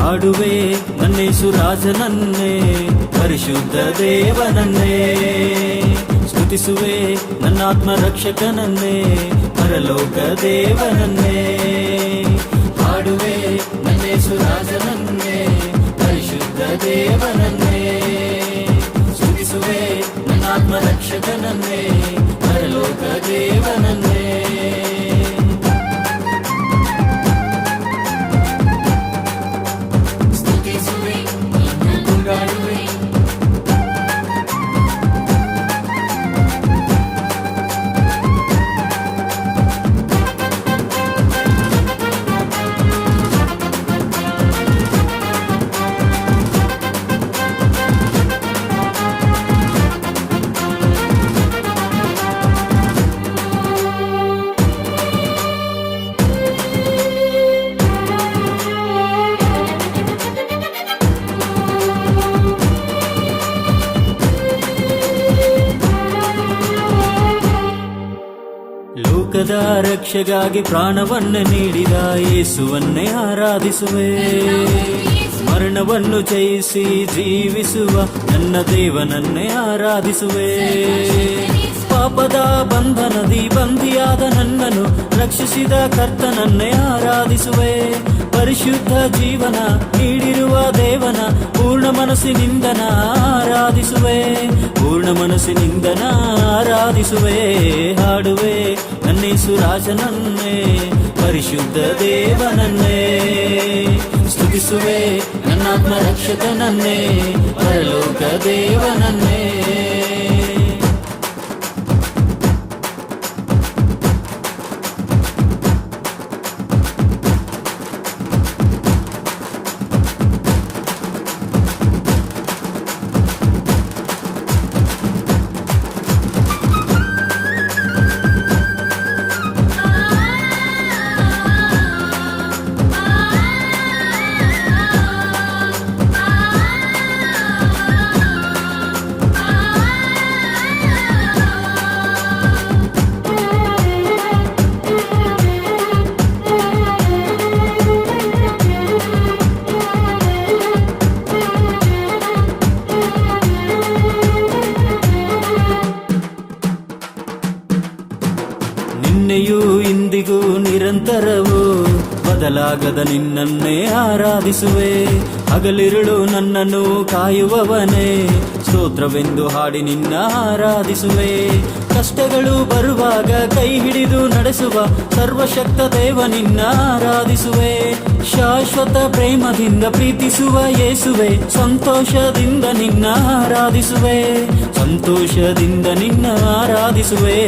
ಹಾಡುವೆ ನನ್ನೇಸು ರಾಜನನ್ನೇ, ಪರಿಶುದ್ಧ ದೇವನನ್ನೇ. ಸ್ತುತಿಸುವೆ ನನ್ನಾತ್ಮ ರಕ್ಷಕನನ್ನೇ, ಪರಲೋಕ ದೇವನನ್ನೇ. ಹಾಡುವೆ ನನ್ನೇಸು ರಾಜನನ್ನೇ, ಪರಿಶುದ್ಧ ದೇವನನ್ನೇ. ಸ್ತುತಿಸುವೆ ನನ್ನಾತ್ಮ ರಕ್ಷಕನನ್ನೇ, ಪರಲೋಕ ದೇವನನ್ನೇ. ಲೋಕದ ರಕ್ಷೆಗಾಗಿ ಪ್ರಾಣವನ್ನು ನೀಡಿದ ಯೇಸುವನ್ನೇ ಆರಾಧಿಸುವೆ. ಮರಣವನ್ನು ಜಯಿಸಿ ಜೀವಿಸುವ ನನ್ನ ದೇವನನ್ನೇ ಆರಾಧಿಸುವೆ. ಪಾಪದ ಬಂಧನದಿ ಬಂದಿಯಾದ ನನ್ನನ್ನು ರಕ್ಷಿಸಿದ ಕರ್ತನನ್ನೇ ಆರಾಧಿಸುವೆ. ಪರಿಶುದ್ಧ ಜೀವನ ನೀಡಿರುವ ದೇವನ ಪೂರ್ಣ ಮನಸ್ಸಿನಿಂದ ಆರಾಧಿಸುವೆ, ಪೂರ್ಣ ಮನಸ್ಸಿನಿಂದ ಆರಾಧಿಸುವೆ. ಹಾಡುವೆ ನನ್ನೇಸು ರಾಜನನ್ನೇ, ಪರಿಶುದ್ಧ ದೇವನನ್ನೇ. ಸ್ತುತಿಸುವೆ ನನ್ನಾತ್ಮ ರಕ್ಷಕನನ್ನೇ, ಪರಲೋಕ ದೇವನನ್ನೇ. ನಿನ್ನೆಯೂ ಇಂದಿಗೂ ನಿರಂತರವೂ ಬದಲಾಗದ ನಿನ್ನನ್ನೇ ಆರಾಧಿಸುವೆ. ಹಗಲಿರುಳು ನನ್ನನ್ನು ಕಾಯುವವನೇ, ಸ್ತೋತ್ರವೆಂದು ಹಾಡಿ ನಿನ್ನ ಆರಾಧಿಸುವೆ. ಕಷ್ಟಗಳು ಬರುವಾಗ ಕೈ ಹಿಡಿದು ನಡೆಸುವ ಸರ್ವಶಕ್ತ ದೇವ ನಿನ್ನ ಆರಾಧಿಸುವೆ. ಶಾಶ್ವತ ಪ್ರೇಮದಿಂದ ಪ್ರೀತಿಸುವ ಯೇಸುವೆ, ಸಂತೋಷದಿಂದ ನಿನ್ನ ಆರಾಧಿಸುವೆ, ಸಂತೋಷದಿಂದ ನಿನ್ನ ಆರಾಧಿಸುವೆ.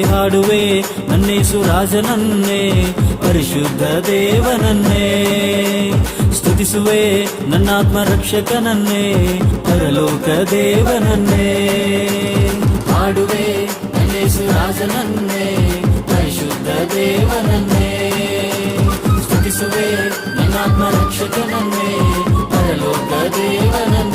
ಹಾಡುವೆ ನನ್ನೇಸು ರಾಜನನ್ನೇ, ಪರಿಶುದ್ಧ ದೇವನನ್ನೇ. ಸ್ತುತಿಸುವೆ ನನ್ನಾತ್ಮ ರಕ್ಷಕನನ್ನೇ, ಪರಲೋಕ ದೇವನನ್ನೇ. ಹಾಡುವೆ ನನ್ನೇಸು ರಾಜನನ್ನೇ, ಪರಿಶುದ್ಧ ದೇವನನ್ನೇ. ಸ್ತುತಿಸುವೆ ನನ್ನಾತ್ಮ ರಕ್ಷಕನನ್ನೇ, ಪರಲೋಕ ದೇವನನ್ನೇ.